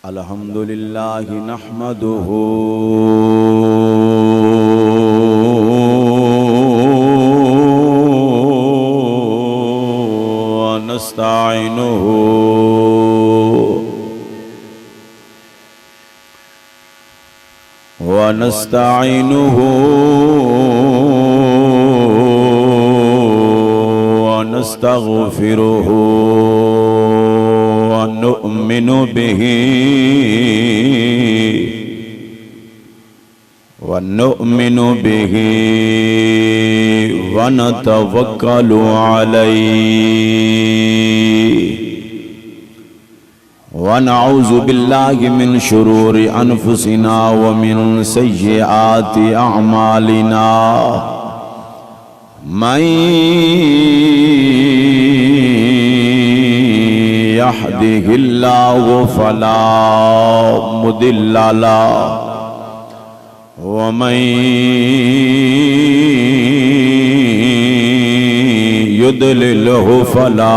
الحمد لله نحمده ونستعينه ونستغفره ونؤمن به ونتوكل عليه ونعوذ بالله من شرور أنفسنا ومن سيئات أعمالنا من يهده الله فلا مضل له ومن يضلله فلا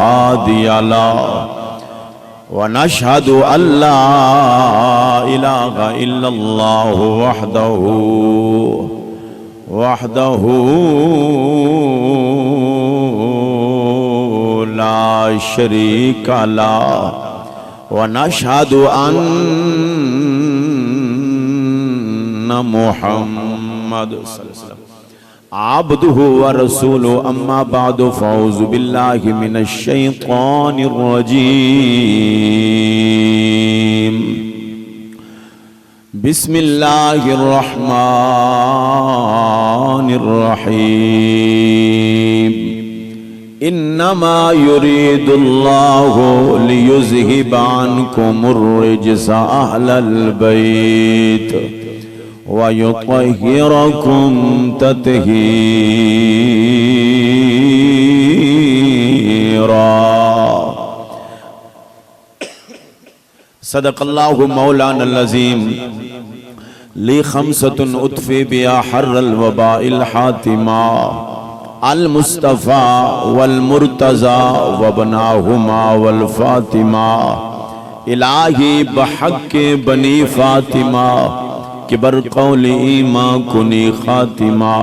هادي له ونشهد أن لا إله إلا الله وحده لا شريك له ونشهد أن محمد صلى الله عليه وسلم عبده ورسوله أما بعد فأعوذ بالله من الشيطان الرجيم بسم الله الرحمن الرحيم إنما يريد الله ليذهب عنكم الرجس أهل البيت ويطهركم تطهيرا صدق الله مولانا العظيم لي خمسة أطفئ بها حر الوباء الحاتمة المصطفى والمرتضى وابناهما والفاطمة الہی بحق بنی فاطمہ کبر قول ایمان کنی خاتمہ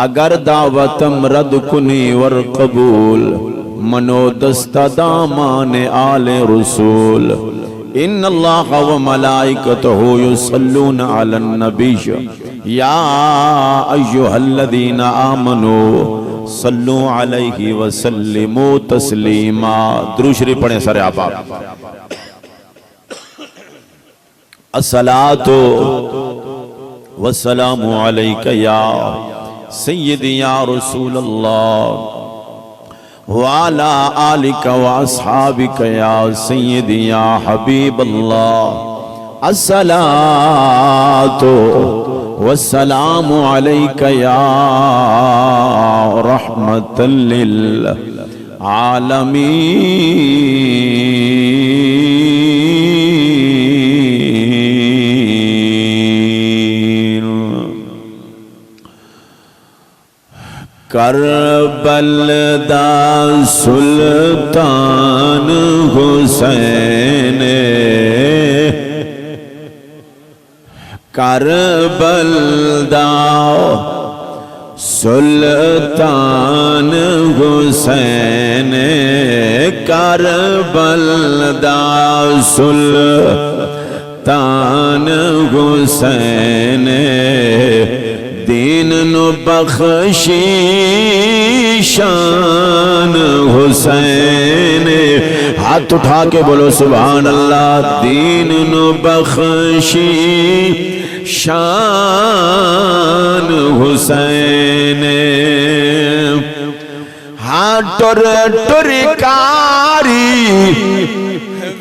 اگر دعوتم رد کنی ورقبول منو دست دامان آل رسول ان اللہ و ملائکتہ یصلون علی النبی یا ایہا الذین آمنوا صلو علیہ وسلموا تسلیما درود شریف پڑھیں سارے آباب الصلاة والسلام علیک یا سیدی یا رسول اللہ وعلا آلک واصحابک یا سیدی یا حبیب اللہ الصلاة والسلام علیک یا رحمت للعالمین کربل دا سلطان حسین کربل دا سلطان حسین کربل دا سلطان حسین دین نو بخشی شان حسین ہاتھ اٹھا کے بولو سبحان اللہ دین نو بخشی شان حسین ہاں ٹر ٹر کاری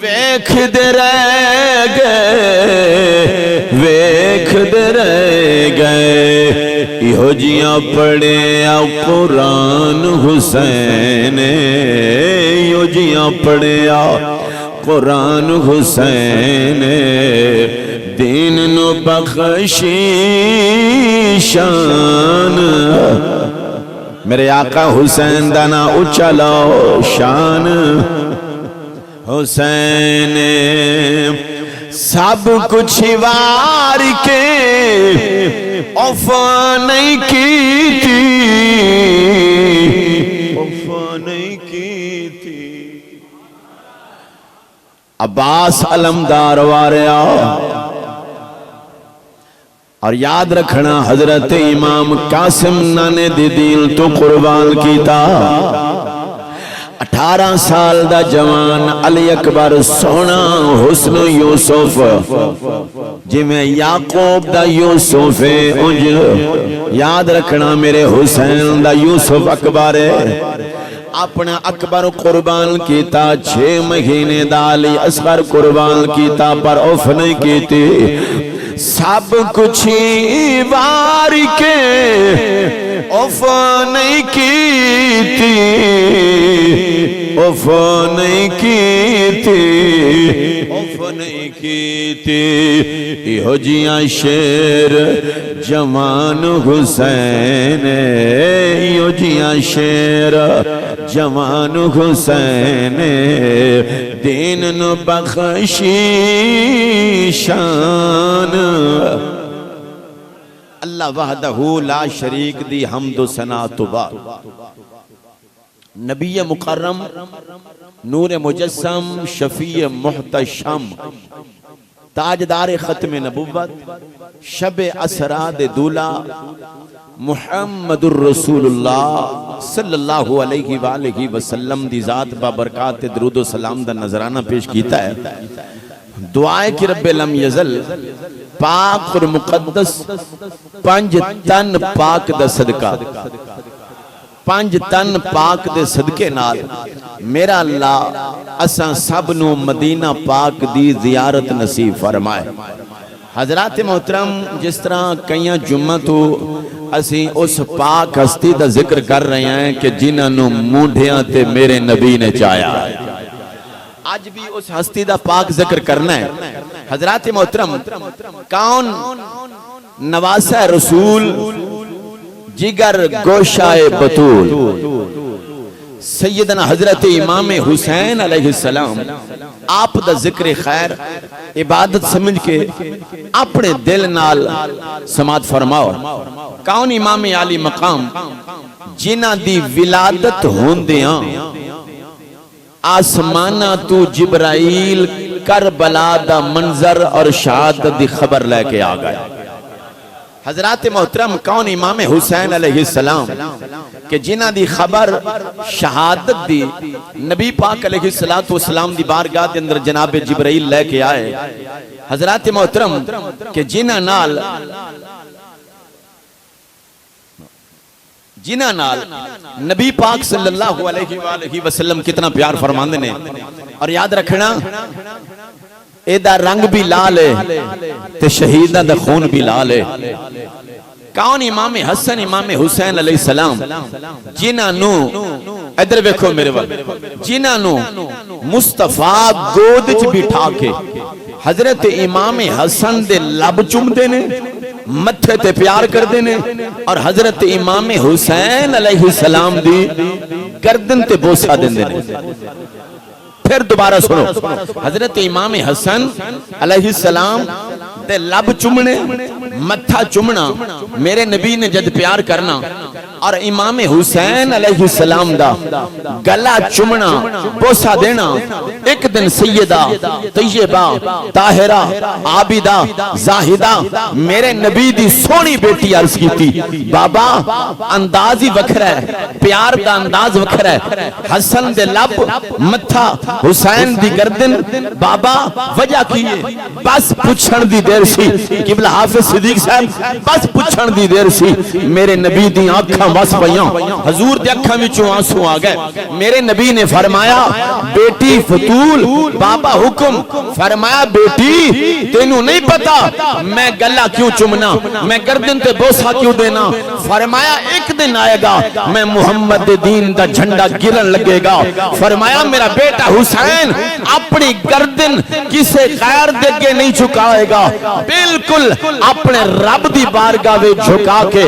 ویکھ دے رہ گئے ایہو جیاں پڑھے قرآن حسین ایہو جیاں پڑھے قرآن حسین دین نو بخشی شان میرے آقا حسین دانا اچھلو شان حسین سب کچھ وار کے وفا نہیں کی تھی، وفا نہیں کی تھی۔ عباس علمدار واریا، اور یاد رکھنا حضرت امام قاسم نانے دی دین تو قربان کیتا۔ 18 سال دا جوان علی اکبر سونا حسن یوسف، جی میں یعقوب دا یوسف ہے، یاد رکھنا میرے حسین دا یوسف اکبر ہے۔ اپنا اکبر قربان کیتا، 6 مہینے دا علی اصغر قربان کیتا، پر اوف نہیں کیتی۔ سب کچھ وار کے وفا نہیں کی تھی، وفا نہیں کی تھی، وفا نہیں کی تھی۔ یہ جیاں شیر جوان حسین، یہ جیاں شیر جوان حسین، دین نو بخشی شان۔ اللہ وحدہ لا شریک دی حمد و ثنا تو بعد، نبی مکرم نور مجسم شفیع محتشم تاجدار ختم نبوت شب اسرا دے دولا محمد الرسول اللہ صلی اللہ علیہ وآلہ وسلم دی ذات بابرکات درود و سلام دا نظرانہ پیش کیتا ہے۔ دعائے کی رب لم یزل پاک اور مقدس 5 تن پاک دا صدقہ، 5 تن پاک دے صدقے نال میرا اللہ اساں سب نو مدینہ پاک دی زیارت نصیب فرمائے۔ حضرات محترم، جس طرح کئیاں جمعہ تو اسی اس پاک ہستی دا ذکر کر رہے ہیں کہ جنہاں نو مونڈیاں تے میرے نبی نے چایا، آج بھی اس ہستی دا پاک ذکر کرنا ہے۔ حضرات محترم، کون نواسہ رسول جگر گوشائے بطول سیدنا حضرت امام حسین علیہ السلام، آپ دا ذکر خیر عبادت سمجھ کے اپنے دل نال سماعت فرماؤ۔ کون امام عالی مقام جنہ دی ولادت ہوندیاں آسمانہ تو جبرائیل کربلا دا منظر اور شہادت دی خبر لے کے آ گئے۔ حضرات محترم، کون امام حسین علیہ السلام کہ جنہ دی خبر شہادت دی نبی پاک علیہ السلام دی بارگاہ دے اندر جناب جبرائیل لے کے آئے۔ حضرات محترم کہ جنہ نال نبی پاک صلی اللہ علیہ وآلہ وسلم کتنا پیار فرماندے نے، اور یاد رکھنا اے دا رنگ بھی لال ہے تے شہیدہ دا خون بھی لال ہے۔ کون امام حسن امام حسین علیہ السلام جنہاں نو ادھر ویکھو میرے وقت، جنہاں نو مصطفیٰ گود چ بٹھا کے حضرت امام حسن دے لب چم دے نے، متھے تے پیار کر دے نے، اور حضرت امام حسین علیہ السلام دی گردن تے بوسہ دے نے۔ پھر دوبارہ سنو، حضرت امام حسن علیہ السلام دے لب چمنے، متھا چمنا، میرے نبی نے جد پیار کرنا، اور امام حسین علیہ السلام دا گلا چمنا، بوسہ دینا۔ ایک دن سیدہ طیبہ طاہرہ عابدہ زاہدہ میرے نبی دی سونی بیٹی عرض کی تھی، بابا انداز ہی وکھر ہے، پیار دا انداز وکھر ہے، حسن دے لب متھا حسین دی گردن، بابا وجہ کیے؟ بس پوچھن دی دیر سی، قبلہ حافظ صدیق صاحب بس پوچھن دی دیر سی، میرے نبی دی آنکھاں بس پیاں، حضور دے اکھاں وچوں آنسو آ گئے۔ میرے نبی نے فرمایا بیٹی فتول، بابا حکم فرمایا بیٹی تینوں نہیں پتا میں گلہ کیوں چمنا، میں گردن تے بوسہ کیوں دینا؟ فرمایا ایک دن آئے گا میں محمد دین دا جھنڈا گرن لگے گا۔ فرمایا میرا بیٹا حسین اپنی گردن کسے غیر دے نہیں جھکائے گا، بالکل اپنے رب دی بارگاہ میں جھکا کے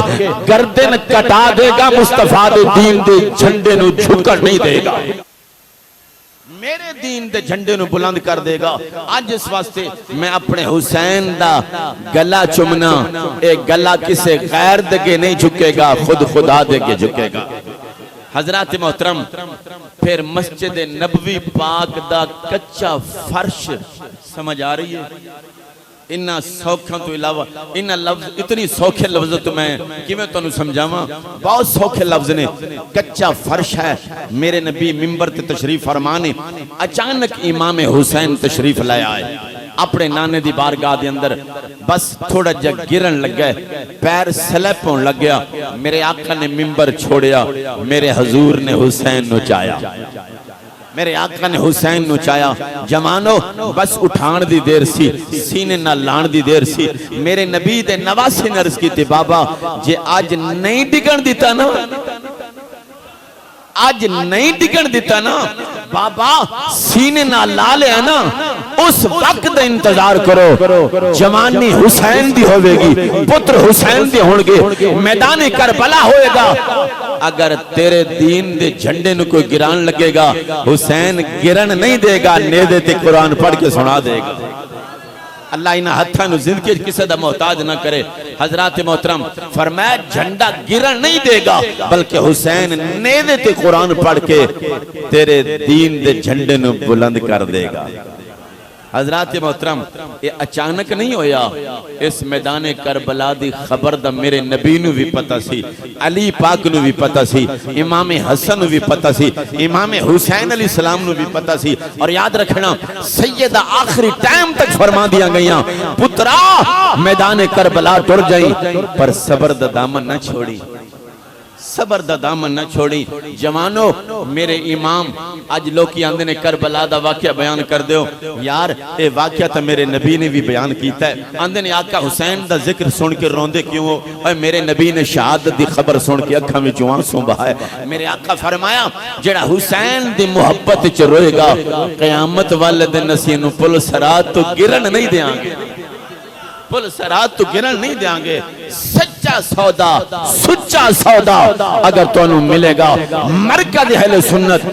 گردن کٹا دے گا، مصطفیٰ دے دین دے جھنڈے نو جھکر نہیں دے گا۔ میرے دین دے جھنڈے نو بلند کر دے گا. آج اس واسطے میں اپنے حسین دا گلا چمنا, ایک گلا کسے غیر دے کے نہیں جھکے گا, خود خدا دے کے جھکے گا. حضرات محترم, پھر مسجد نبوی پاک دا کچا فرش سمجھ آ رہی ہے؟ انہا سوکھاں تو علاوہ انہا لفظ, اتنی سوکھے لفظ تو میں کیویں تو انہوں سمجھاواں, بہت سوکھے لفظ نے. کچا فرش ہے, میرے نبی منبر تے تشریف فرمانے, اچانک امام حسین تشریف لائے آئے اپنے نانے دی بارگاہ دے اندر. بس تھوڑا جا گرن لگ گئے, پیر سلیپ ہون لگ گیا, میرے آقا نے منبر چھوڑیا, میرے حضور نے حسین نو چایا, میرے آقا نے حسین نو چایا. جوانو بس اٹھان دی دیر سی, سینے نہ لان دی دیر سی. میرے نبی دے نواسی نے عرض کی تھی, بابا جے آج نہیں ڈگن دیتا نا, آج نہیں ڈگن دیتا نا بابا, سینے نہ لا لیا نا, اس وقت دا انتظار کرو, جوانی حسین دی ہوئے گی, پتر حسین دی ہونگے, میدان کربلا ہوئے گا. اگر تیرے دین دے جھنڈے نو کوئی گران لگے گا, حسین گرن نہیں دے گا, نیدے تے قرآن پڑھ کے سنا دے گا. اللہ انہا ہتھاں نو زندگی کسے دا محتاج نہ کرے. حضرات محترم فرمایا جھنڈا گرن نہیں دے گا, بلکہ حسین نیدے تے قرآن پڑھ کے تیرے دین دے جھنڈے نو بلند کر دے گا. حضرات محترم یہ اچانک نہیں ہویا, اس میدان کربلا دی خبر دا میرے نبی نو بھی پتہ سی, علی پاک نو بھی پتہ سی, امام حسن نو بھی پتہ سی, امام حسین علیہ السلام نو بھی پتہ سی. اور یاد رکھنا سیدہ آخری ٹائم تک فرما دیا گئیاں, پترا میدان کربلا ٹر جائیں پر صبر دا دامن نہ چھوڑی, صبر دا دامن نہ چھوڑی. جوانو میرے امام آج لوگ کی آندے نے کربلا دا واقعہ بیان کر دیو, یار اے واقعہ تا میرے نبی نے بھی بیان کیتا ہے. آندے نے آقا حسین دا ذکر سن کے روندے کیوں ہو, اے میرے نبی نے شہادت دی خبر سن کے اکھاں میں آنسوں بہائے. میرے آقا فرمایا جڑا حسین دی محبت چ روئے گا, قیامت والے دن اسی نو پل صراط تو گرن نہیں دیاں گے, پل صراط تو گرن نہیں دیاں گے. سچا سودا, سچا سودا اگر تو انہوں ملے گا مرکز اہل سنت,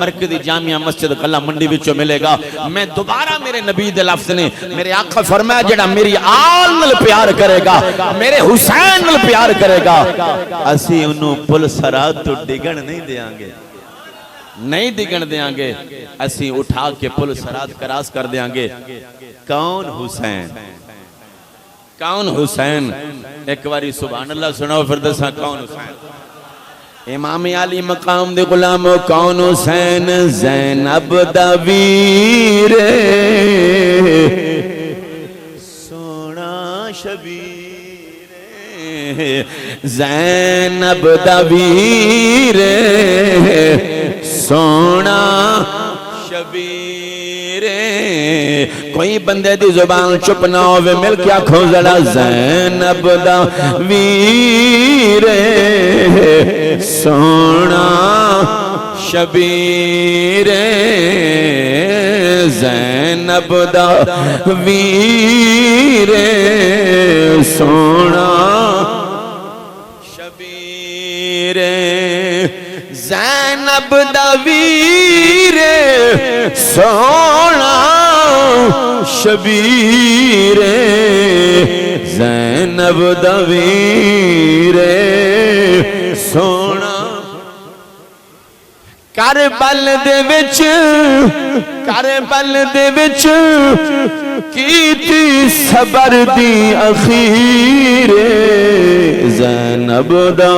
مرکز جامعہ مسجد قلعہ منڈی وچوں ملے گا. میں دوبارہ میرے نبی دے لفظ نے, میرے آقا فرمایا جڑا میری آل نل پیار کرے گا, میرے حسین نل پیار کرے گا, اسی انہوں پل صراط تو ڈگن نہیں دیاں گے, نہیں ڈگن دیاں گے, اسی اٹھا کے پل صراط کراس کر دیاں گے. کون حسین, کون حسین؟ ایک باری سبحان اللہ سنو پھر دسا کون حسین. امام علی مقام دے غلام کون حسین, زینب دا ویر سونا شبیر, زینب دا ویر سونا شبیر. کوئی بندے دی زبان چپ نہ ہوئے, مل کیا کھوزڑا زینب دا ویر سونا شبیر, زینب دا ویر سونا شبیر, زینب دا ویر سونا شبیر, زینب دا ویر سونا. کربل دے وچ, کربل دے وچ کیتی صبر دی اخیر, زینب دا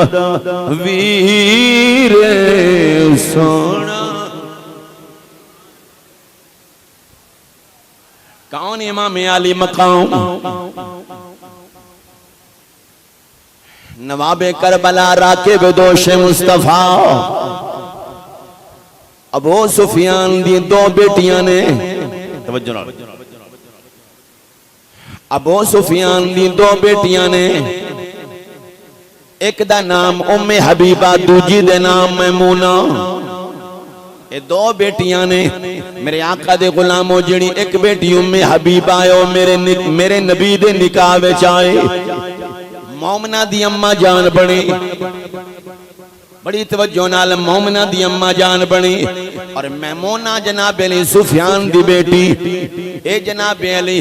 ویر سونا. کون امام علی مقام؟ نواب کربلا راکب دوش مصطفیٰ. ابو سفیان دی دو بیٹیاں نے, توجہ نہ, ابو سفیان دی دو بیٹیاں نے, ایک دا نام ام حبیبہ, دوجی دے نام میمونہ. یہ دو بیٹیاں نے میرے آقا دے غلاموں, جڑی ایک بیٹی ام حبیبہ ہے میرے نبی دے نکاح وچ آئے, مومنہ دی اماں جان بنی. بڑی توجہ نال مومنہ دی اماں جان بنی اور میمونہ جناب علی سفیان دی بیٹی اے جناب علی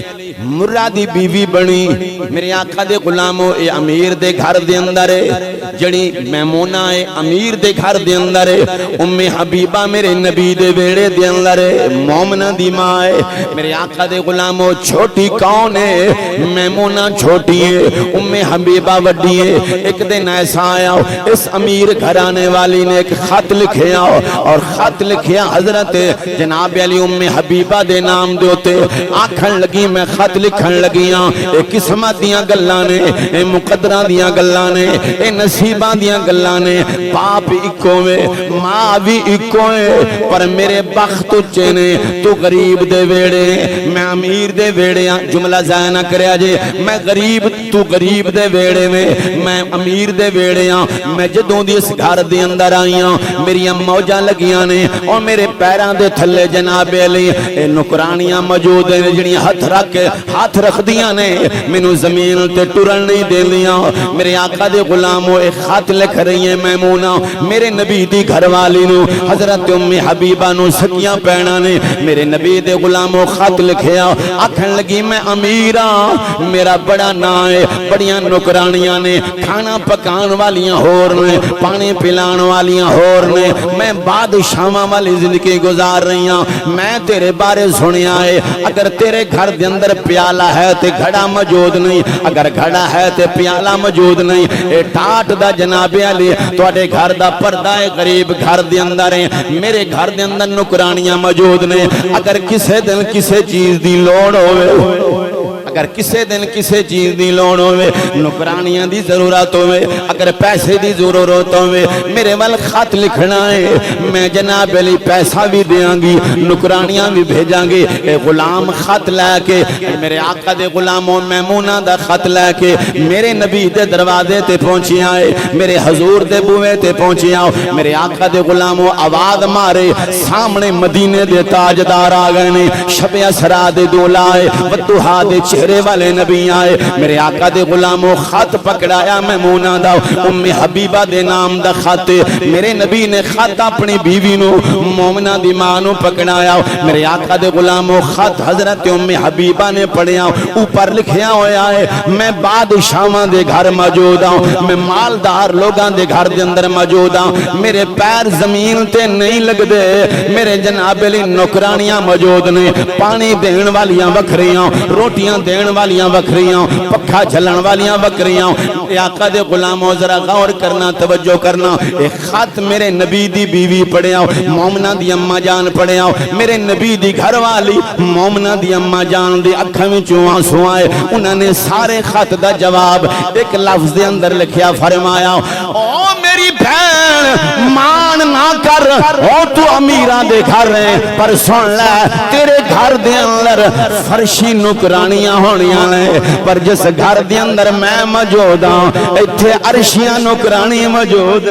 مرہ دی بیوی بنی میرے آقا دے غلاموں اے امیر دے گھر دے اندر ہے جڑی میمونہ اے امیر دے گھر دے اندر ہے ام حبیبہ میرے نبی دے بیڑے دے اندر ہے مومنہ دی ماں ہے میرے آقا دے غلاموں چھوٹی کون ہے میمونہ چھوٹی ہے ام حبیبہ وڈی ہے ایک دن ایسا آیا اس امیر گھرانے والی نے ایک خط لکھیا اور خط لکھیا حضرت جناب علی ام حبیبہ دے نام دیوتے آکھن لگی میں خط لکھن لگیاں اے قسمت دیاں گلانے اے مقدرہ دیاں گلانے اے نصیبہ دیاں گلانے باپ اکو میں ماں بھی اکو ہے پر میرے بخت چینے تو غریب دے ویڑے میں امیر دے ویڑے جملہ ضائع نہ کریا جے میں غریب تو غریب دے ویڑے میں امیر دے ویڑے میں جدوں دی اس گھر دے اندر آئیاں میری موجاں لگیاں نے اور میرے پیران دے تھلے جناب علی نکرانیاں موجود ہیں جنہی ہاتھ رکھ دیاں نے منو زمین تے ٹرن نہیں دے لیاں میرے آقا دے غلاموں ایک خط لکھ رہی ہیں میمونہ میرے نبی دی گھر والی نو حضرت ام حبیبہ نو سکیاں پہنا نے میرے نبی دے غلاموں خط لکھیا آکھن لگی میں امیراں میرا بڑا نا ہے بڑیاں نکرانیاں نے کھانا پکان والیاں ہور نے پانی پلان والیاں ہور نے میں بادشاہاں والی زندگی گزار رہی ہوں میں تیرے بارے سنیا ہے اگر تیرے گھر دے اندر پیالہ ہے تے گھڑا موجود نہیں اگر گھڑا ہے تے پیالہ موجود نہیں اے ٹاٹ دا جناب علی تواڈے گھر دا پردہ ہے غریب گھر دے اندر ہے میرے گھر دے اندر نکرانیاں موجود نے اگر کسے دن کسے چیز دی لوڑ ہوئے اگر کسے دن کسے چیز دی لوڑ ہوئے نکرانیاں دی ضرورت ہوئے اگر پیسے دی ضرورت ہوئے میرے وال خط لکھنا ہے میں جناب علی پیسہ بھی دیاں گی نکرانیاں بھی بھیجاں گی اے غلام خط لے کے میرے آقا دے غلاموں میمونہ دا خط لے کے میرے نبی دے دروازے تے پہنچی آئے میرے حضور دے بوئے تے پہنچی آؤ میرے آقا دے غلاموں آواز مارے سامنے مدینے دے تاجدار آگئے نے شب اسرا دے دولائے ودہا دے چہرے والے نبی آئے میرے آقا دے غلاموں خط پکڑایا میمونہ دا ام حبیبہ دے نام دا خط میرے نبی نے خط اپنی بیوی نو مومنہ دی ماں نو پکڑایا میرے آقا دے غلاموں خط حضرت ام حبیبہ نے پڑھیا اوپر لکھیا ہویا ہے میں بادشاہاں دے گھر موجود ہوں میں مالدار لوگاں دے گھر دے اندر موجود ہوں میرے پیر زمین تے نہیں لگ دے میرے جناب علی نکرانیاں موجود نے پانی دین والیاں وکھریاں روٹیاں دین والیاں وکھریاں پکھا جھلن والیاں وکھریاں اے آقا دے غلاموں ذرا غور کرنا توجہ کرنا ایک خط میرے نبی دی بیوی پڑھیا مومنہ دی اماں جان پڑھیا میرے نبی دی گھر والی مومنہ دی اماں جان دی اکھاں وچوں آنسو آئے انہوں نے سارے خط دا جواب ایک لفظ دے اندر لکھیا فرمایا او میری بہن مان نہ کر او تو امیران دے گھر رہے پر سن لے تیرے گھر دے اندر فرشی نکرانیاں ہونیاں لے پر جس گھر دے اندر میں موجود ہوں ایتھے عرشیاں نکرانی موجود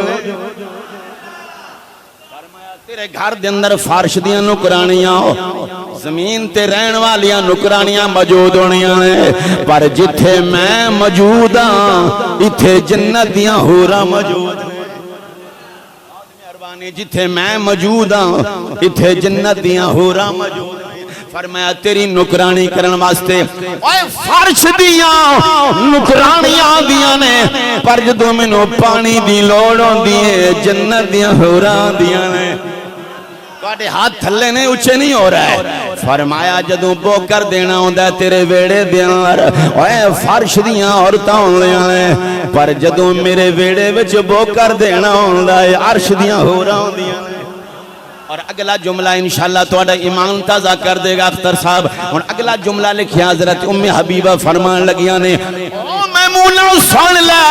تیرے گھر دے اندر فارش دیاں نکرانیاں زمین تے رہن والیاں نکرانیاں موجود ہونیاں ہیں پر جتھے میں موجود ہوں ایتھے جنت دیاں حوراں موجود ہیں جتھے میں موجود ہوں ایتھے جنت دیاں حوراں موجود ہیں فرمایا تیری نکرانی کرن واسطے اوے فرش دیاں نکرانیاں دیاں نے پر جدوں مینوں پانی دی لوڑ ہوندی ہے جنت دیاں حوراں دیاں نے تواڈے ہاتھ تھلے نے اونچے نہیں ہو رہا ہے فرمایا جدوں بو کر دینا ہوندا تیرے ویڑے دے اندر اوے فرش دیاں عورتاں ہوندیاں نے پر جدوں میرے ویڑے وچ بو کر دینا ہوندا ہے عرش دیاں ہوراں ہوندیاں نے اور اگلا جملہ انشاءاللہ تواڈا ایمان تازہ کر دے گا اختر صاحب ہن اگلا جملہ لکھیا حضرت ام حبیبہ فرمان لگیاں نے او میمونہ سن لے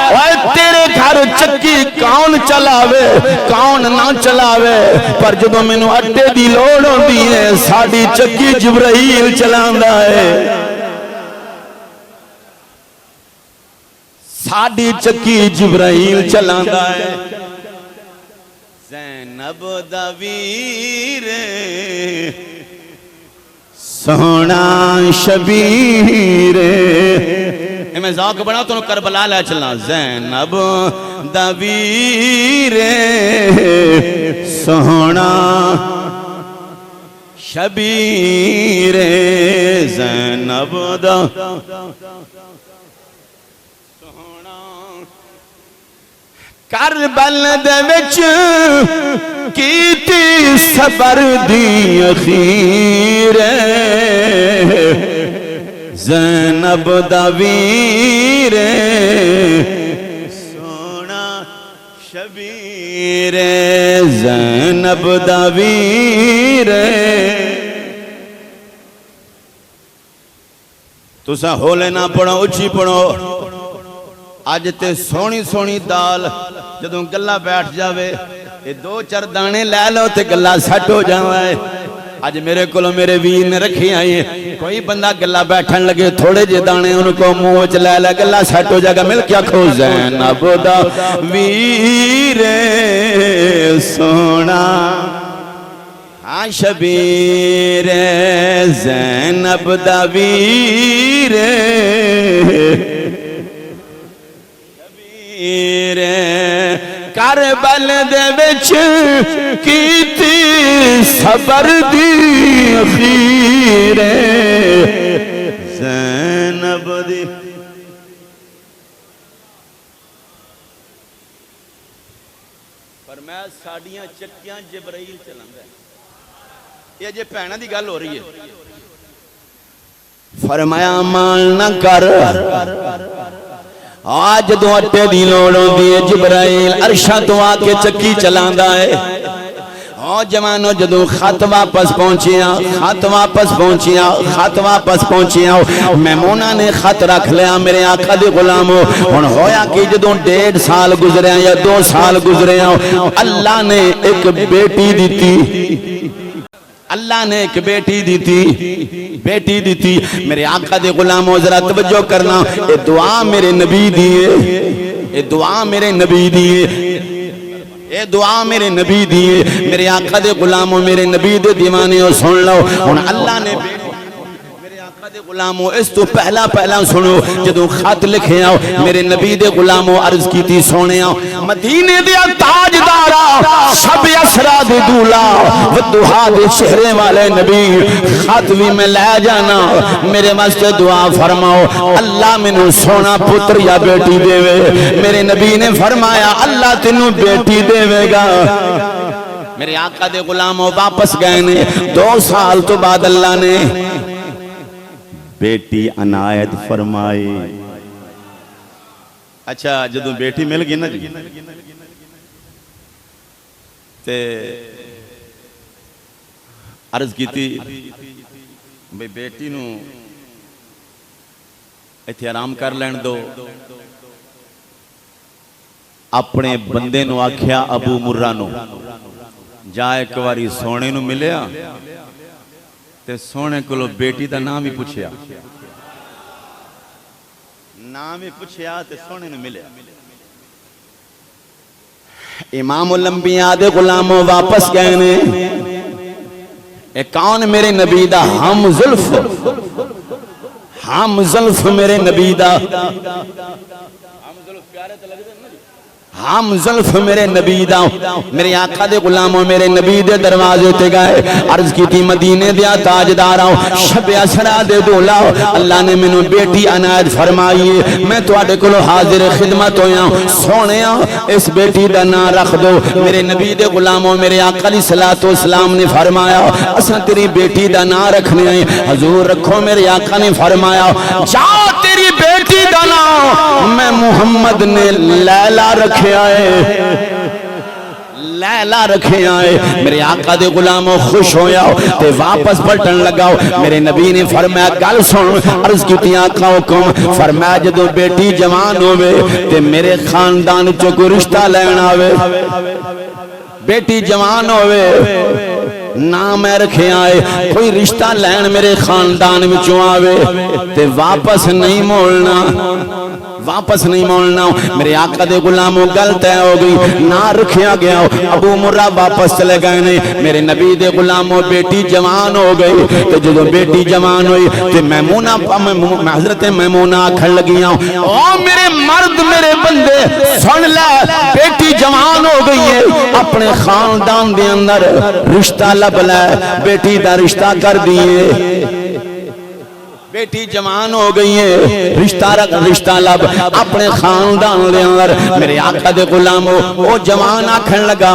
اوے تیرے گھر چکی کون چلاوے کون نہ چلاوے پر جدوں مینوں اٹے دی لوڑ ہوندی ہے ساڈی چکی جبرائیل چلاندا ہے ساڈی چکی جبرائیل چلاندا ہے زینب دا ویر سونا شبیر میں ذوق بنا تو کربلا لے چلنا زینب دا ویر سونا شبیر زینب دا سونا کربل دے وچ کیتی صبر دی اخیر زینب دا ویر سونا شبیر زینب دا ویر تسا ہولے نہ پڑھو اچھی پڑھو آج تے سونی سونی دال جدوں گلہ بیٹھ جاوے یہ دو چار دانے لے لو تے گلہ سٹ ہو جاوے آج میرے کولو میرے ویر نے رکھی آئی ہیں کوئی بندہ گلہ بیٹھن لگے تھوڑے جے دانے ان کو منہ وچ لے لے گلہ سٹ ہو جائے گا مل کیا کھو زینب دا ویر سونا ہاں شبیر زینب دا ویر شبیر کربل دے وچ کیتی صبر دی اخیر زینب دی فرمایا ساڑیاں چکیاں جبرائیل چلاندے یہ جے پہنا دی گل ہو رہی ہے فرمایا مان نہ کر آج دو اٹھے دی لوڑوں دیئے جبرائیل عرشہ تو آکے چکی چلاندہ ہے جوانو جدو خط واپس پہنچیا میمونہ نے خط رکھ لیا میرے آقا دی غلامو ان ہویا کہ جدو 1.5 سال گزرے یا 2 سال گزرے اللہ نے ایک بیٹی دیتی میرے آقا دے غلامو ذرا توجہ کرنا یہ دعا میرے نبی دیئے اے دعا میرے نبی دیئے میرے آقا دے غلاموں میرے نبی دے دیوانے ہو سن لو ان اللہ نے میرے آقا دے غلاموں اس تو پہلا سنو جدو خط لکھے آؤ میرے نبی دے غلاموں عرض کی تھی سونے آؤ مدینے دے تاجدارا شب اسرا دے دولا ودہا دے شہرے والے نبی خط بھی میں لے جانا میرے واسطے دعا فرماؤ اللہ منو سونا پتر یا بیٹی دے وے میرے نبی نے فرمایا اللہ تینوں بیٹی دے وے گا میرے آقا دے غلاموں واپس گئے نے 2 سال تو بعد اللہ نے بیٹی عنایت فرمائی اچھا جدو بیٹی مل گئی نا جی تے عرض کی تھی بھئی بیٹی نو ایتھے آرام کر لین دو اپنے بندے نو آکھیا ابو مرہ نو جا ایک واری سونے نو ملیا تے سونے کو لو بیٹی دا نام ہی پوچھیا تے سونے نو ملیا امام الانبیاء دے غلاموں واپس گئے نے ایک کون میرے نبی دا ہم زلف میرے نبی دا ہم زلف میرے نبی دا میرے آقا دے غلاموں میرے نبی دے دروازے تے گئے عرض کی تھی مدینے دیا تاجداراں شب اسرا دے دولا اللہ نے منو بیٹی عنایت فرمائی میں تواڈے کولوں حاضر خدمت ہویا سونیا اس بیٹی دا نام رکھ دو میرے نبی دے غلاموں میرے آقا علیہ الصلوۃ والسلام نے فرمایا اساں تیری بیٹی دا نام رکھنے ہیں حضور رکھو میرے آقا نے فرمایا جا تیری بیٹی دا نام میں محمد نے لیلا رکھے آئے میرے آقا دے غلاموں خوش ہویا تے واپس پلٹن لگاؤ میرے نبی نے فرمایا گل سن عرض کی آقا حکم فرمایا جدو بیٹی جوان ہوئے تے میرے خاندان چو کوئی رشتہ لینا ہوئے بیٹی جوان ہوئے نام میں رکھے آئے کوئی رشتہ لین میرے خاندان میں چو آوے تے واپس نہیں موڑنا واپس نہیں موڑنا میرے آقا دے غلاموں گل طے ہو گئی نہ رکھیا گیا ابو مرہ واپس چلے گئے نہیں میرے نبی دے غلاموں بیٹی جوان ہو گئی تو جدو بیٹی جوان ہوئی تو میمونہ حضرت میمونہ کھڑ لگیاں او میرے مرد میرے بندے سن لے بیٹی جوان ہو گئی ہے اپنے خاندان دے اندر رشتہ لب لے بیٹی دا رشتہ کر دیئے بیٹی جوان ہو گئی ہے رشتہ لب اپنے خاندان دے اندر میرے آقا دے غلاموں وہ جوان آکھن لگا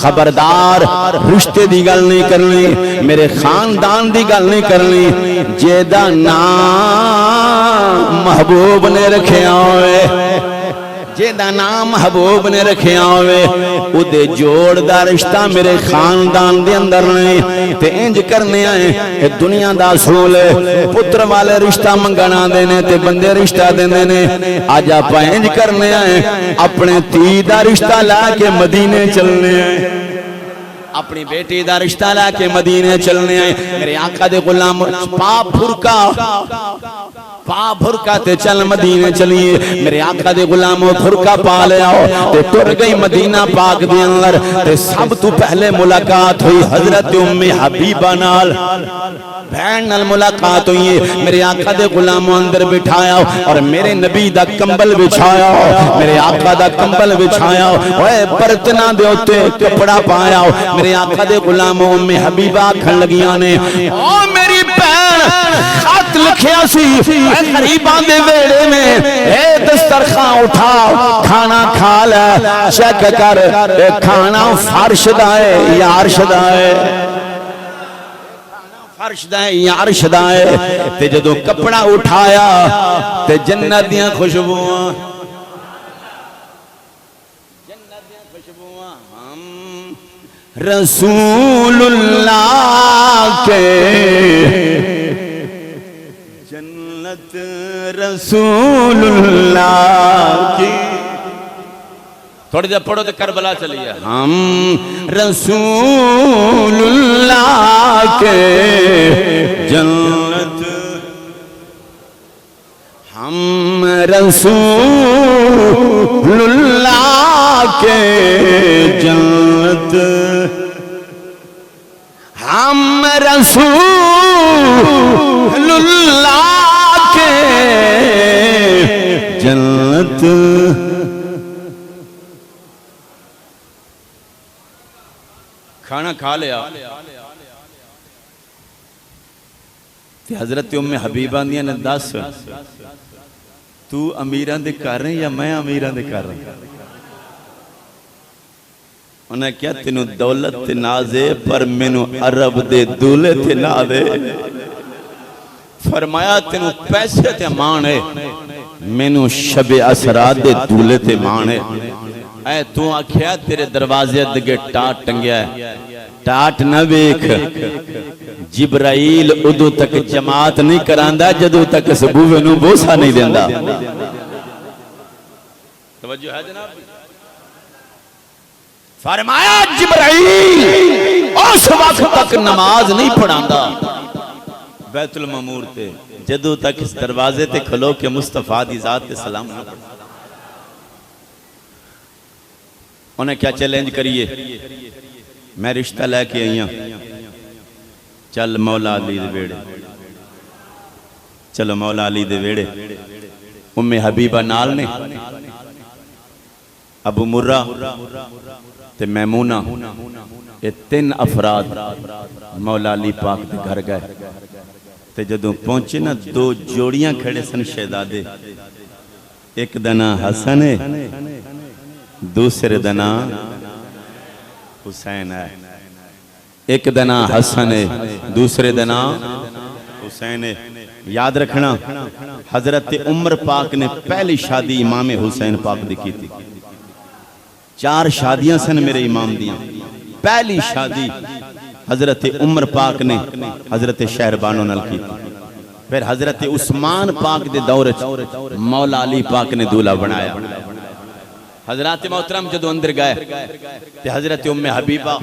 خبردار رشتے دی گل نہیں کرنی میرے خاندان دی گل نہیں کرنی جیدہ نام محبوب نے رکھیا ہوئے جیدہ نام محبوب نے رکھیا ہوئے او دے جوڑ دا رشتہ میرے خاندان دے اندر نہیں تے انج کرنے آئے کہ دنیا دا اصول ہے پتر والے رشتہ منگنا دینے تے بندے رشتہ دینے آج آپ انج کرنے آئے اپنے تی دا رشتہ لا کے مدینے چلنے آئے اپنی بیٹی دا رشتہ لا کے مدینے چلنے آئے میرے آقا دے غلام پا بھرکا تے چل مدینے چلیے میرے آقا دے غلاموں بھرکا پا لے آؤ تے ٹر گئی مدینہ پاک دے اندر تے سب تو پہلے ملاقات ہوئی حضرت ام حبیبہ نال بہن نال ملاقات ہوئی میرے آقا دے غلاموں اندر بٹھایا اور میرے نبی دا کمبل بچھایا میرے آقا دا کمبل بچھایا اوے برتنا دے ہوتے کپڑا پایا میرے آقا دے غلاموں ام حبیبہ کھن لگیاں نے او میری بہن خط لکھیا سی غریبان دے ویڑے میں اے دسترخوان اٹھا کھانا کھا لے چیک کر کھانا فرش دائے یا عرش دائے فرش دائے یا عرش دائے تے جدو کپڑا اٹھایا تے جنت دیاں خوشبوواں رسول اللہ کے جنت رسول اللہ کی تھوڑی دیر پڑھو تو کربلا چلیے ہم رسول اللہ کے جنت ہم رسول اللہ کے جنت ہم رسول اللہ کے جنت کھانا کھا لیا حضرت ام حبیبہ دیا نے دس تو امیران دے کر رہے ہیں یا میں امیران دے کر رہے ہیں انہیں کیا تینو دولت تے نازے پر مینو عرب دے دولے تے نازے فرمایا تینو پیسے تے مانے مینو شب اسرات دے دولے تے مانے اے تو آکھیا تیرے دروازے دگے ٹاٹ ٹنگیا ہے ٹاٹ نہ بیک جبرائیل ادو تک جماعت نہیں کراندہ جدو تک سبوے نو بوسا نہیں دیندہ توجہ ہے جناب فرمایا جبرائیل اس وقت تک نماز نہیں پڑھاندہ بیت المامور تے جدو تک اس دروازے تے کھلو کے مصطفیٰ دی ذات تے سلام نہ پڑھا انہیں کیا چیلنج کریے میں رشتہ لے کے آئیاں چل مولا علی دے ویڑے چلو مولا علی دے ویڑے ام حبیبہ نال نے ابو مرہ تے میمونہ یہ 3 افراد مولا علی پاک دے گھر گئے تے جدوں پہنچے نا 2 جوڑیاں کھڑے سن شہزادے ایک دنا حسن ہے دوسرے دنا حسین ہے ایک دنا حسن ہے دوسرے دنا حسین ہے یاد رکھنا حضرت عمر پاک نے پہلی شادی امام حسین پاک دی کی تھی 4 شادیاں سن میرے امام دیاں پہلی شادی حضرت عمر پاک نے حضرت شہربانو نال کی تھی پھر حضرت عثمان پاک دے دور مولا علی پاک نے دولہ بنایا حضرات محترم جدو اندر گئے تے حضرت ام حبیبہ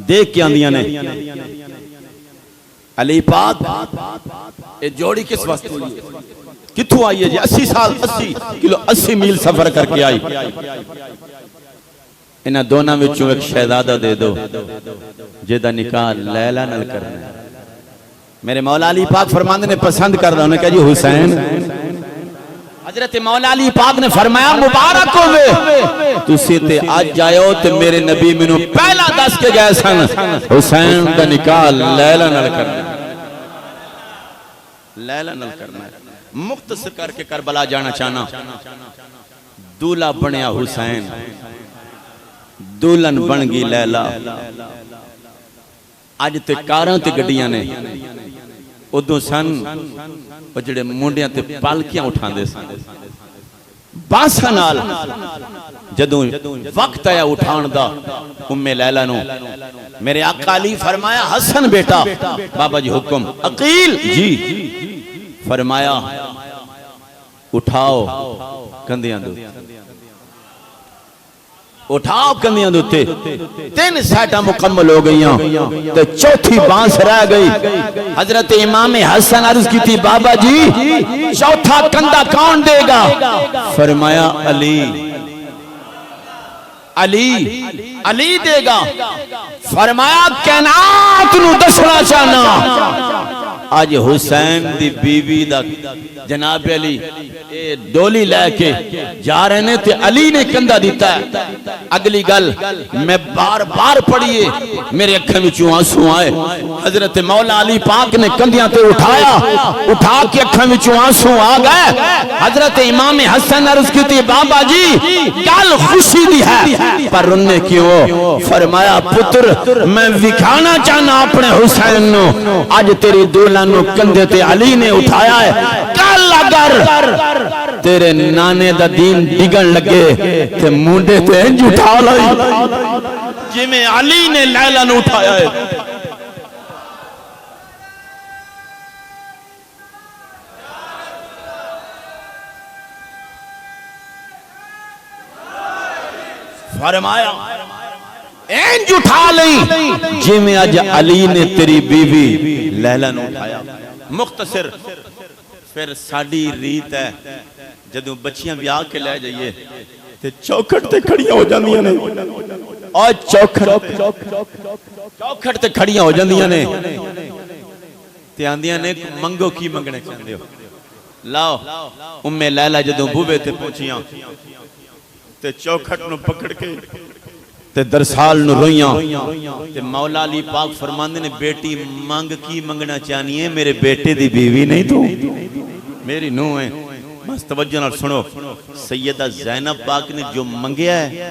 دیکھ کے آندیاں نے علی پاک یہ جوڑی کس وقت ہوئی ہے کتھوں آئی ہے جی 80 سال 80 کلو 80 میل سفر کر کے آئی انہاں دونوں وچوں ایک شہزادہ دے دو جیدہ نکاح لیلہ نال کرنا ہے میرے مولا علی پاک فرماندے نے پسند کر رہا انہوں نے کہا جی حسین حضرت مولا علی پاک نے فرمایا مبارک ہوئے تسی تے آج جائیو تے میرے نبی منو پہلا دس کے گئے سن حسین دا نکاح لیلہ نال کرنا ہے لیلہ نال کرنا ہے مختصر کر کے کربلا جانا چاہنا دولہ بنیا حسین دولن بن گئی لیلہ آج تے کاراں تے گڈیاں نے ادو سن وہ جڑے منڈیاں تے پالکیاں اٹھان دے سن بانسا نال جدوں وقت آیا اٹھان دا ام لیلہ نو میرے آقا علی فرمایا حسن بیٹا بابا جی حکم عقیل جی فرمایا اٹھاؤ کندیاں دو اٹھاؤ کندیاں دوتے 3 سیٹاں مکمل ہو گئیاں تو چوتھی بانس رہ گئی حضرت امام حسن عرض کی تھی بابا جی چوتھا کندہ کون دے گا فرمایا علی علی علی دے گا فرمایا کائنات نو دسنا چاہنا آج حسین دی بیوی دا جناب علی ڈولی لے کے جا رہے نے تے علی نے کندہ دیتا ہے اگلی گل میں بار بار پڑھئے میرے اکھیں میں چوں آنسو آئے حضرت مولا علی پاک نے کندیاں تے اٹھایا اٹھا کے اکھیں میں چوں آنسو آ گئے حضرت امام حسن عرض کی تھی بابا جی کل خوشی دی ہے پر رننے کیوں فرمایا پتر میں وکھانا چاہنا اپنے حسین نو آج تیری دولہ نو کندے تے علی نے اٹھایا ہے کل اگر تیرے نانے دا دین ڈگن لگے تے مونڈے تے انج اٹھا لائی جی میں علی نے لیلہ نو اٹھایا ہے فرمایا انج اٹھا لئی جی میں آج علی نے تیری بیوی لیلہ نو اٹھایا مختصر پھر ساڑی ریت ہے جدوں بچیاں بیاہ کے لے جائیے تے چوکھٹ تے کھڑیاں ہو جاندیاں نے اور چوکھٹ تے کھڑیاں ہو جاندیاں نے تے آندیاں نے منگو کی منگنے چاہندے ہو لاؤ ام لیلہ جدوں بوبے تے پہنچیاں تے چوکھٹ نو پکڑ کے تے درسال نو رویاں تے مولا علی پاک فرماندے نے بیٹی مانگ کی منگنا چاہنی ہے میرے بیٹے دی بیوی نہیں تو میری نو ہے بس توجہ نال سنو سیدہ زینب پاک نے جو منگیا ہے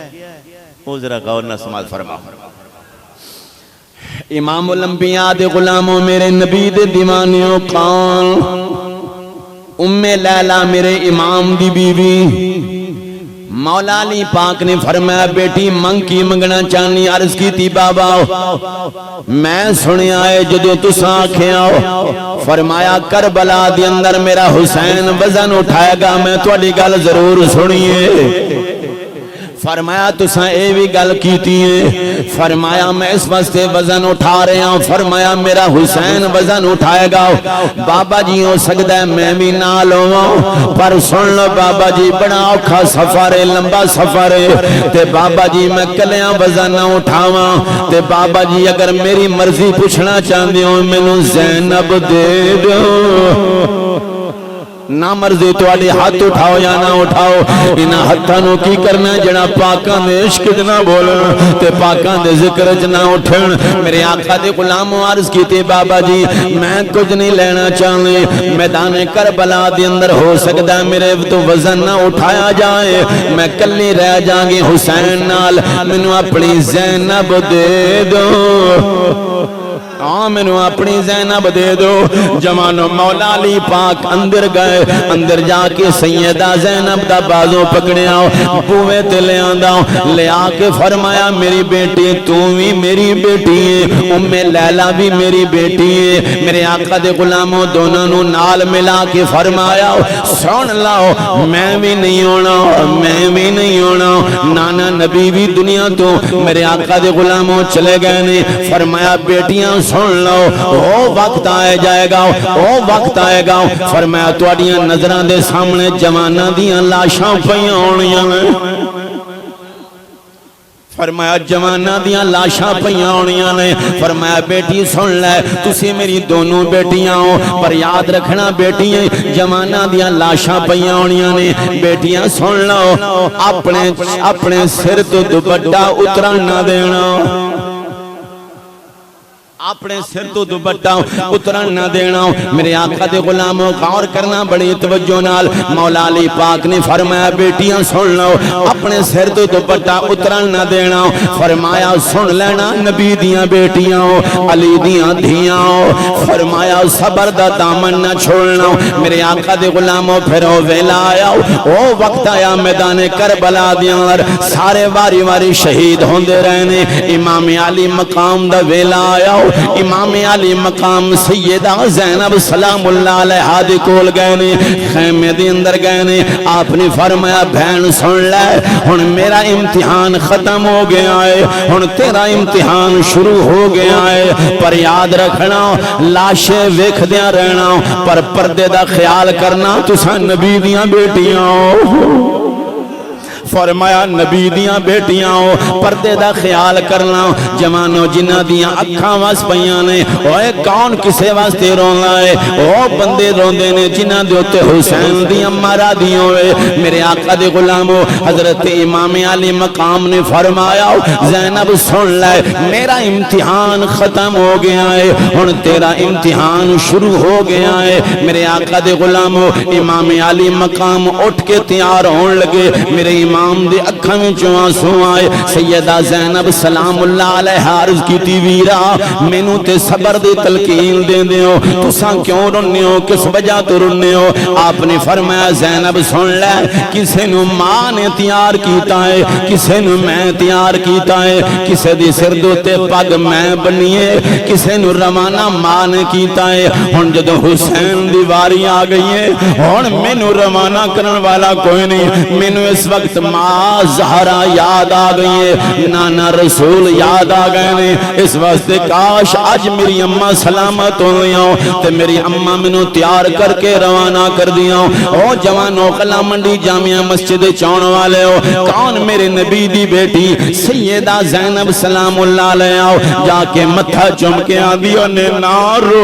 وہ ذرا غور نہ سماعت فرما امام الانبیاء دے غلاموں میرے نبی دے دیوانیوں قان ام لیلہ میرے امام دی بیوی مولا علی پاک نے فرمایا بیٹی منگ کی منگنا چاہنی عرض کی تھی بابا میں سنے آئے جدو تساں آنکھیں آؤ فرمایا کربلا دی اندر میرا حسین وزن اٹھائے گا میں تواڈی گل ضرور سنیے فرمایا تساں اے بھی گل کیتی ہے فرمایا میں اس واسطے وزن اٹھا رہا ہوں فرمایا میرا حسین وزن اٹھائے گا بابا جی ہو سکتا ہے میں بھی نال ہوں پر سن لو بابا جی بڑا اوکھا سفر ہے لمبا سفر ہے تے بابا جی میں کلیاں وزن نہ اٹھاواں تے بابا جی اگر میری مرضی پوچھنا چاہندے ہو مینوں زینب دے دو نہ مرضی تواڈے ہاتھ اٹھاؤ یا نہ اٹھاؤ انہاں ہتھاں نو کی کرنا جڑا پاکاں دے عشق وچ نہ بولن تے پاکاں دے ذکر وچ نہ اٹھن میرے آقا دے غلاموں عرض کیتے بابا جی میں کچھ نہیں لینا چاہندے میدان کربلا دے اندر ہو سکدا میرے تو وزن نہ اٹھایا جائے میں کلی رہ جاں گی حسین نال مینوں اپنی زینب دے دو آمنو اپنی زینب دے دو جوانو مولا علی پاک اندر گئے اندر جا کے سیدہ زینب دا بازو پکڑے آؤ بوے تے لے آنداؤ لے آ کے فرمایا میری بیٹی تو بھی میری بیٹی ہے ام لیلہ بھی میری بیٹی ہے میرے آقا دے غلاموں دونوں نو نال ملا کے فرمایا سن لاؤ میں بھی نہیں ہونا میں بھی نہیں ہونا نانا نبی بھی دنیا تو میرے آقا دے غلاموں چلے گئے نے فرمایا بیٹیاں بیٹیاں سن لو او وقت آئے جائے گا او وقت آئے گا فرمایا تواڈیاں نظراں دے سامنے جواناں دیاں لاشاں پیاں ہونیاں نے فرمایا جواناں دیاں لاشاں پیاں ہونیاں نے فرمایا بیٹی سن لے تسی میری دونوں بیٹیاں ہو پر یاد رکھنا بیٹیاں جواناں دیاں لاشاں پیاں ہونیاں نے بیٹیاں سن لو اپنے سر تو دوپٹہ اترن نہ دینا اپنے سر تو دوپٹہ اترن نہ دینا میرے آقا دے غلاموں غور کرنا بڑی توجہ نال مولا علی پاک نے فرمایا بیٹیاں سن لو اپنے سر تو دوپٹہ اترن نہ دینا فرمایا سن لینا نبی دیاں بیٹیاں علی دیاں دھیاں فرمایا صبر دا دامن نہ چھوڑنا میرے آقا دے غلاموں پھر او ویلا آیا او وقت آیا میدان کربلا دیاں سارے واری واری شہید ہوندے رہنے امام علی مقام دا ویلا آیا امام علی مقام سیدہ زینب سلام اللہ علیہ دے کول گئے نے خیمے دے اندر گئے نے آپ نے فرمایا بہن سن لے ہن میرا امتحان ختم ہو گیا ہے ہن تیرا امتحان شروع ہو گیا ہے پر یاد رکھنا لاشیں ویکھدیاں رہنا پر پردے دا خیال کرنا تساں نبی دیاں بیٹیاں ہو فرمایا نبی دیاں بیٹیاں ہو پردے دا خیال کرنا جوانو جنہ دیاں اکھاں واس پیاں نے اوے کون کسے واسطے رونا ہے او بندے روندے نے جنہ دے اوتے حسین دیاں مارا دیاں ہوئے میرے آقا دے غلامو حضرت امام علی مقام نے فرمایا زینب سن لے میرا امتحان ختم ہو گیا ہے ہن تیرا امتحان شروع ہو گیا ہے میرے آقا دے غلامو امام علی مقام اٹھ کے تیار ہون لگے میرے امام دے اکھاں وچوں آنسو آئے سیدہ زینب سلام اللہ علیہ عرض کیتی ویرا مینوں تے صبر دی تلقین دیندے ہو تساں کیوں رونے ہو کس وجہ تو رونے ہو آپ نے فرمایا زینب سن لے کسے نو ماں نے تیار کیتا ہے کسے نو میں تیار کیتا ہے کسے دی سر دوتے پگ میں بنیے کسے نو روانہ ماں نے کیتا ہے ہن جدوں حسین دی واری آ گئی ہے ہن مینوں روانہ کرن والا کوئی نہیں مینوں اس وقت ماں زہرا یاد آ گئی ہے نانا رسول یاد آ گئے نے اس واسطے کاش آج میری اماں سلامت ہو گئی ہوں تے میری اماں منو تیار کر کے روانہ کر دیا ہوں او جوانو قلعہ منڈی جامعہ مسجد چون والے ہو کون میرے نبی دی بیٹی سیدہ زینب سلام اللہ علیہ جا کے متھا چم کے آدھیوں نے نہ رو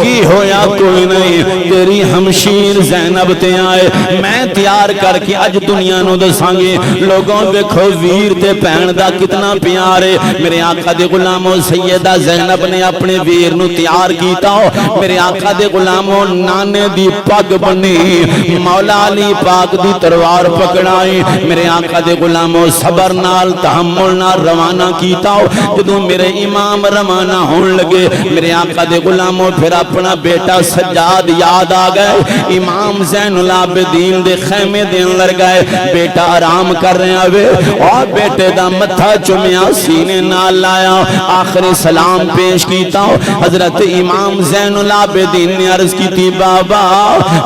کی ہویا کوئی نہیں تیری ہمشیر زینب تے آئے میں تیار کر کے اج دنیا نو دسانگے لوگوں دیکھو ویر تے بہن دا کتنا پیارے میرے آقا دے غلاموں سیدہ زینب نے اپنے ویر نو تیار کیتا ہو میرے آقا دے غلاموں نانے دی پگ بنی مولا علی پاک دی تلوار پکڑائی میرے آقا دے غلاموں صبر نال تحمل نال روانہ کیتا ہو جدوں میرے امام روانہ ہون لگے میرے آقا دے غلاموں پھر اپنا بیٹا سجاد یاد آ گئے امام زین العابدین دے خیمے دے اندر گئے بیٹا آرام کر رہے ہوئے اور بیٹے دا متھا چومیا سینے نال لایا آخری سلام پیش کیتا حضرت امام زین العابدین نے عرض کی تھی بابا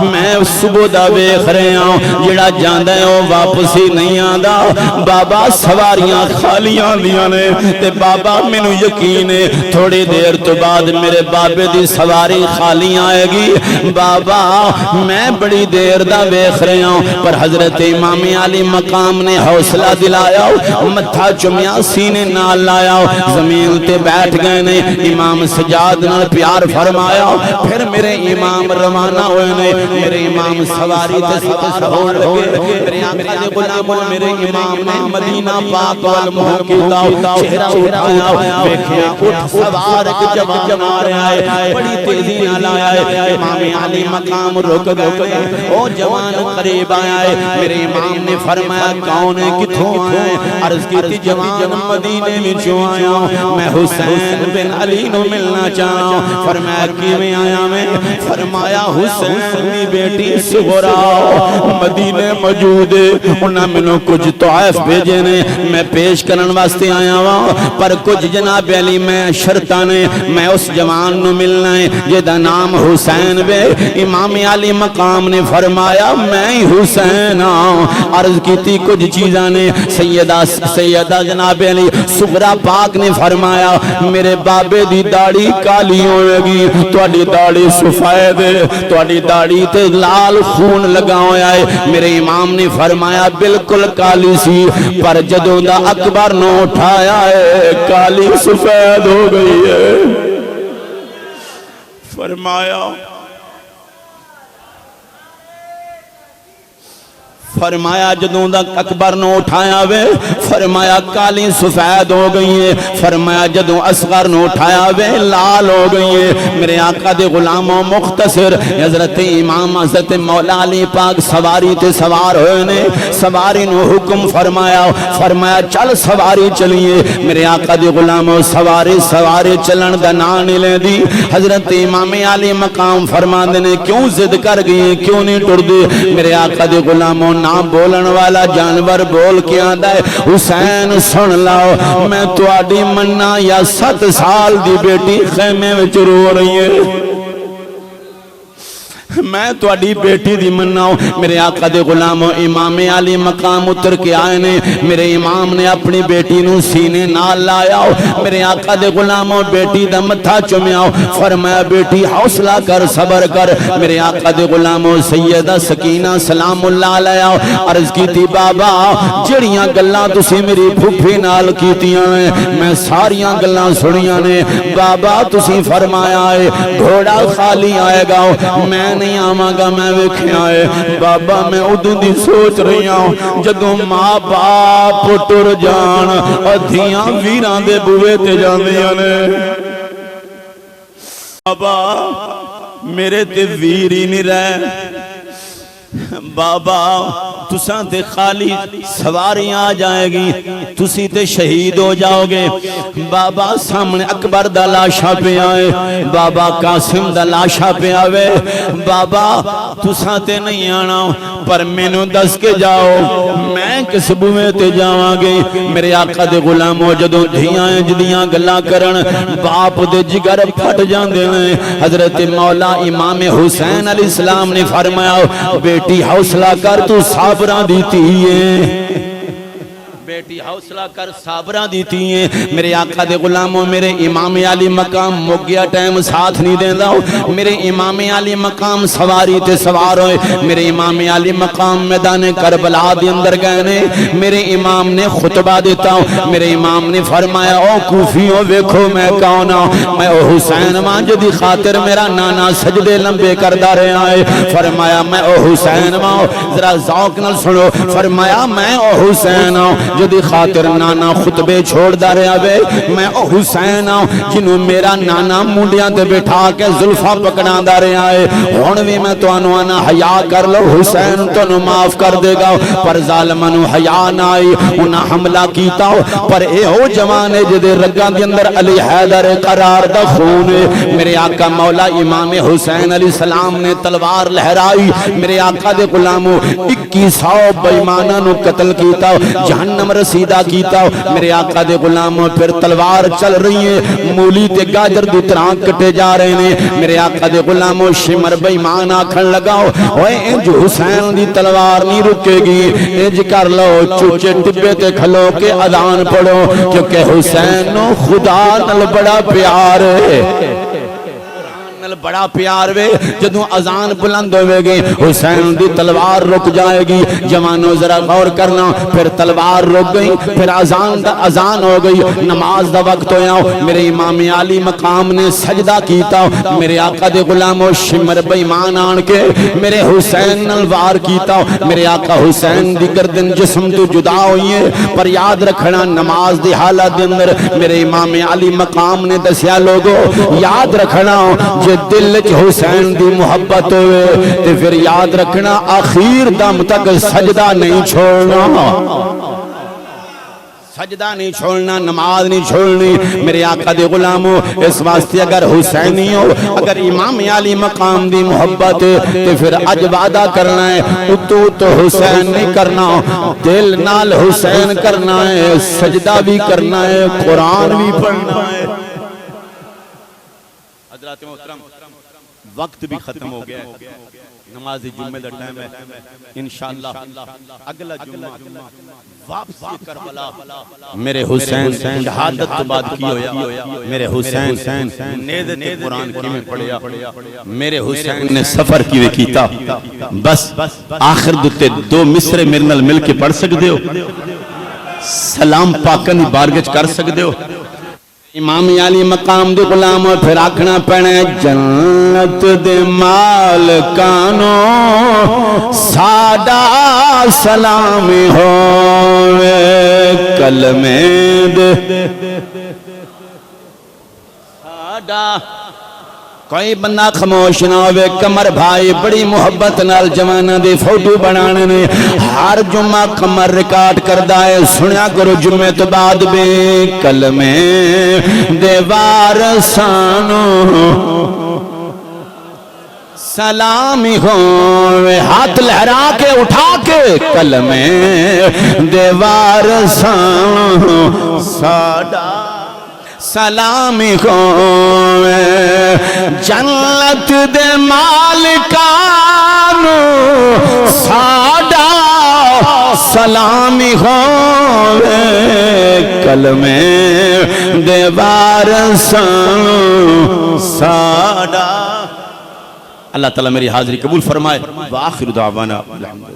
میں صبح دا ویکھ رہے ہوں جڑا جاندا ہے وہ واپس ہی نہیں آندا بابا سواریاں خالیاں دیاں نے تے بابا مینوں یقین ہے تھوڑی دیر تو بعد میرے بابے دی سواری خالی آئے گی بابا میں بڑی دیر دا ویکھ رہے ہوں پر حضرت امام علی مقام نے حوصلہ دلایا متھا چومیا سینے نال لایا زمین تے بیٹھ گئے نے امام سجاد نال پیار فرمایا پھر میرے امام روانہ ہوئے نے میرے امام سواری تے سوار ہون لگے میرے آقا دے غلاموں میرے امام نے مدینہ پاک وال منہ کیتا چہرہ اٹھایا ویکھیا اٹھ سوار ایک جوان آ رہا ہے بڑی تیزی نال آیا ہے امام علی مقام رک گئے او جوان قریب آیا ہے میرے امام نے فرمایا کون ہے کتھوں آیا ہے عرض کی جوان مدینے میں جو آیا میں حسین بن علی نو ملنا چاہا فرمایا کیویں آیا میں فرمایا حسین دی بیٹی سغرا مدینے موجود ہے انہاں مینوں کچھ طائف بھیجے نے میں پیش کرن واسطے آیا ہاں پر کچھ جناب علی میں شرطاں نے میں اس جوان نو ملنا ہے جدا جدا نام حسین وے امام علی مقام نے فرمایا میں ہی حسین ہوں عرض کی تھی کچھ چیزاں نے سیدہ جناب علی صغرا پاک نے فرمایا میرے بابے دی داڑھی کالی ہوئے گی تواڈی داڑھی سفید تواڈی داڑھی تے لال خون لگا ہویا ہے میرے امام نے فرمایا بالکل کالی سی پر جدوں دا اکبر نو اٹھایا ہے کالی سفید ہو گئی ہے فرمایا جدوں دا اکبر نو اٹھایا وے فرمایا کالی سفید ہو گئی ہے فرمایا جدوں اصغر نو اٹھایا وے لال ہو گئی ہے میرے آقا دے غلاموں مختصر حضرت امام حضرت مولا علی پاک سواری تے سوار ہوئے نے سواری نو حکم فرمایا چل سواری چلیے میرے آقا دے غلاموں سواری چلن دا نا نہیں لے دی حضرت امام علی مقام فرماندے نے کیوں ضد کر گئی کیوں نہیں ٹر دی میرے آقا دے غلاموں نہ بولن والا جانور بول کے آندا ہے حسین سن لاؤ میں تواڈی مننا یا 7 سال دی بیٹی خیمے وچ رو رہی ہے میں تواڈی بیٹی دی مننا میرے آقا دے غلاموں امام علی مقام اتر کے آئے نے میرے امام نے اپنی بیٹی نو سینے نال لایا میرے آقا دے غلاموں بیٹی دا متھا چومیا فرمایا بیٹی حوصلہ کر صبر کر میرے آقا دے غلاموں سیدہ سکینہ سلام اللہ علیہ عرض کی تھی بابا جڑیاں گلاں تسی میری پھپھی نال کیتیاں نے میں ساریاں گلاں سنیاں نے بابا تسی فرمایا ہے گھوڑا خالی آئے گا میں نہیں آواں گا میں ویکھیا ہے بابا میں ادوں دی سوچ رہی ہوں جدوں ماں باپ ٹر جان ادھیاں ویراں دے بوئے تے جاندیاں نے بابا میرے تے ویر ہی نہیں رہے بابا تساں تے خالی سواریاں آ جائے گی تسی تے شہید ہو جاؤ گے بابا سامنے اکبر دا لاشا پہ آئے بابا قاسم دا لاشا پہ آوے بابا تساں تے نہیں آنا پر مینو دس کے جاؤ میں کس بوئے تے جاواں گے میرے آقا دے غلاموں جدوں دھیاں جدیاں گلاں کرن باپ دے جگر پھٹ جاندے نے حضرت مولا امام حسین علیہ السلام نے فرمایا بیٹی حوصلہ کر تو صابران دیتی ہے بیٹی حوصلہ کر صابران دیتی ہیں میرے آقا دے غلاموں میرے امام علی مقام مگیا ٹائم ساتھ نہیں دیندہ میرے امام علی مقام سواری تے سوار ہوئے میرے امام علی مقام میدان کربلا دے اندر گئے نے میرے امام نے خطبہ دیتا ہوں میرے امام نے فرمایا او کوفیوں ویکھو میں کون ہوں میں او حسین ماں جدی خاطر میرا نانا سجدے لمبے کردہ رہے آئے فرمایا میں او حسین ماں ذرا ذوق نہ سنو فرمایا میں او حسین ہوں جدی خاطر نانا خطبے چھوڑ دا رہا بے میں او حسین ہوں جنہوں میرا نانا مونڈیاں دے بٹھا کے زلفہ پکڑا دا رہا ہے ہونوی میں تو انوانا حیاء کر لو حسین تو نو معاف کر دے گا پر ظالمانو حیاء نہ آئی انہا حملہ کیتا ہو پر اے ہو جوانے جدے رگان دے اندر علی حیدر قرار دا خون میرے آقا مولا امام حسین علیہ السلام نے تلوار لہرائی میرے آقا دے غلامو 2100 بیمانہ نو قتل کیتا ہو جہنم رسیدہ کیتا ہو میرے آقا دے غلاموں پھر تلوار چل رہی ہے مولی تے گاجر دی طرح کٹے جا رہے ہیں میرے آقا دے غلاموں شمر بیمان آکھن لگاؤ اوے انج حسین دی تلوار نہیں رکے گی انج کر لو چوچے ٹبے تے کھلو کے اذان پڑھو کیونکہ حسین نو خدا نال بڑا پیار ہے بڑا پیار وے جدوں اذان بلند ہوئے گی حسین دی تلوار رک جائے گی جوانوں ذرا غور کرنا پھر تلوار رک گئی پھر اذان ہو گئی نماز دا وقت ہویا میرے امام علی مقام نے سجدہ کیتا میرے آقا دے غلاموں شمر بیمان آن کے میرے حسین نلوار کیتا میرے آقا حسین دی گردن جسم تو جدا ہوئی ہے پر یاد رکھنا نماز دی حالت دے اندر میرے امام علی مقام نے دسیا لوگو یاد رکھنا جے دل چ حسین دی محبت ہوئے تے پھر یاد رکھنا آخیر دم تک سجدہ نہیں چھوڑنا سجدہ نہیں چھوڑنا نماز نہیں چھوڑنی میرے آقا دے غلاموں اس واسطے اگر حسینی ہو اگر امام علی مقام دی محبت تے پھر اج وعدہ کرنا ہے تو حسین نہیں کرنا دل نال حسین کرنا ہے سجدہ بھی کرنا ہے قرآن بھی پڑھنا ہے حضرات محترم وقت بھی ختم ہو گیا ہے، نماز جمعہ دا ٹائم ہے، انشاءاللہ اگلا جمعہ واپسی کربلا میرے حسین شہادت تو بعد کی ہویا، میرے حسین نیدت قرآن کی میں پڑھیا، میرے حسین نے سفر کی وے کیتا، بس آخر دوتے دو مصرے مرنل مل کے پڑھ سکتے ہو، سلام پاکن بارگج کر سکتے ہو، امام علی مقام دے غلام پھر آکھنا پڑے جنت دے مالکانو ساڈا سلامی ہوئے کلمے دے ساڈا کوئی بندہ خاموش نہ ہوئے کمر بھائی بڑی محبت نال جوانہ دے فوٹو بنانے نے ہر جمعہ کمر ریکارڈ کردہ ہے سنیا کرو جمعہ تو بعد بے کلمے دے وارثانو سلامی ہوئے ہاتھ لہرا کے اٹھا کے کلمے دے وارثانو ساڈا سلامی ہوئے جنت دے مالکانو ساڈا سلامی ہوئے کلمے دے وارثانو ساڈا۔ اللہ تعالیٰ میری حاضری قبول فرمائے، وآخر دعوانا الحمدللہ۔